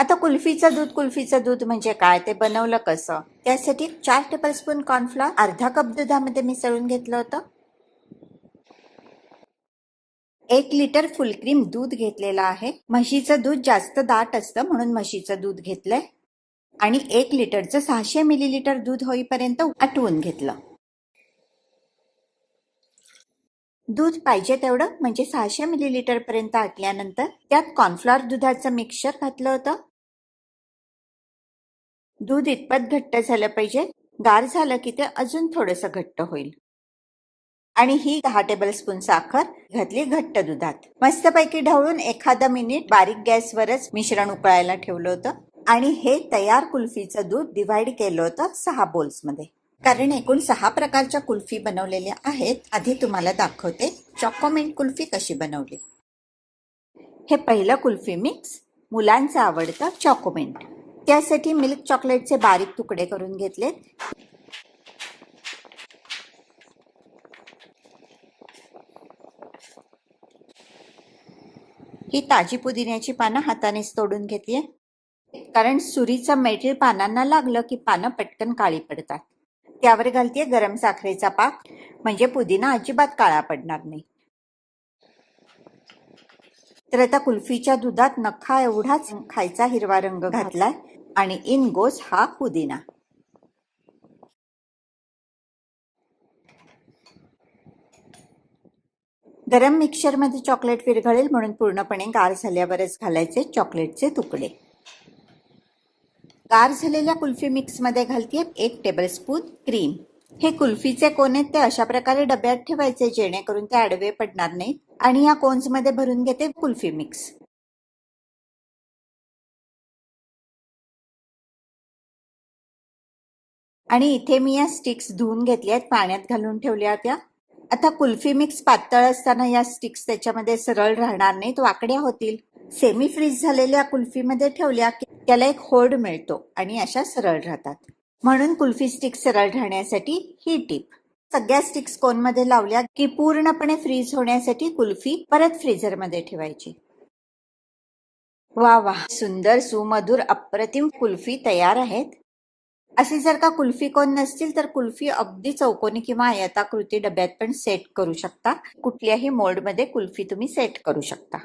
आता कुल्फीचं दूध म्हणजे काय, ते बनवलं कसं? त्यासाठी 4 टेबलस्पून कॉर्नफ्लॉर अर्धा कप दुधामध्ये मिसळून घेतलं होतं. 1 लिटर फुलक्रीम दूध घेतलेलं आहे. म्हशीचं दूध जास्त दाट असतं म्हणून म्हशीचं दूध घेतलंय. आणि 1 लिटरचं 600 मिलीलिटर दूध होईपर्यंत आटवून घेतलं. दूध पाहिजे तेवढं म्हणजे 600 मिलीलिटर पर्यंत आटल्यानंतर त्यात कॉर्नफ्लॉर दुधाचं मिक्सचर घातलं होतं. दूध इतपत घट्ट झालं पाहिजे. गार झालं की ते अजून थोडंसं घट्ट होईल. आणि ही 10 टेबलस्पून साखर घातली घट्ट दुधात. मस्तपैकी ढवळून एखादा मिनिट बारीक गॅसवरच मिश्रण उकळायला ठेवलं होतं. आणि हे तयार कुल्फीचं दूध डिव्हाइड केलं होतं 6 बोल्समध्ये. कारण एकूण 6 प्रकारच्या कुल्फी बनवलेल्या आहेत. आधी तुम्हाला दाखवते चॉकोमिंट कुल्फी कशी बनवली. हे पहिलं कुल्फी मिक्स, मुलांचं आवडतं चॉकोमिंट. त्यासाठी मिल्क चॉकलेटचे बारीक तुकडे करून घेतलेत. ही ताजी पुदिन्याची पानं हातानेच तोडून घेतली, कारण सुरीचं मेटल पानांना लागलं की पानं पटकन काळी पडतात. त्यावर घालतीये गरम साखरेचा पाक, म्हणजे पुदिना अजिबात काळा पडणार नाही. तर आता कुल्फीच्या दुधात नखा एवढाच खायचा हिरवा रंग घातलाय आणि इन गोस हा पुदिना. गरम मिक्सरमध्ये चॉकलेट विरघळेल म्हणून पूर्णपणे गार झाल्यावरच घालायचे चॉकलेटचे तुकडे. गार झालेल्या कुल्फी मिक्समध्ये घालतीये 1 टेबलस्पून क्रीम. हे कुल्फीचे कोन आहेत ते अशा प्रकारे डब्यात ठेवायचे जेणेकरून ते आडवे पडणार नाहीत. आणि या कोन्समध्ये भरून घेते कुल्फी मिक्स. आणि इथे मी या स्टिक्स धुवून घेतल्या आहेत, पाण्यात घालून ठेवल्या होत्या. आता कुल्फी मिक्स पातळ असताना या स्टिक्स त्याच्यामध्ये सरळ राहणार नाहीत, वाकड्या होतील. सेमी फ्रीज झालेल्या कुल्फीमध्ये ठेवल्या की त्याला एक होल्ड मिळतो आणि अशा सरळ राहतात. म्हणून कुल्फी स्टिक्स सरळ राहण्यासाठी ही टिप. सगळ्या स्टिक्स कोनमध्ये लावल्या की पूर्णपणे फ्रीज होण्यासाठी कुल्फी परत फ्रीझरमध्ये ठेवायची. वा वा, सुंदर सुमधुर अप्रतिम कुल्फी तयार आहेत. असे जर का कुल्फी कोन नसतील तर कुल्फी अगदी चौकोनी किंवा आयताकृती डब्यात पण सेट करू शकता. कुठल्याही मोल्डमध्ये कुल्फी तुम्ही सेट करू शकता.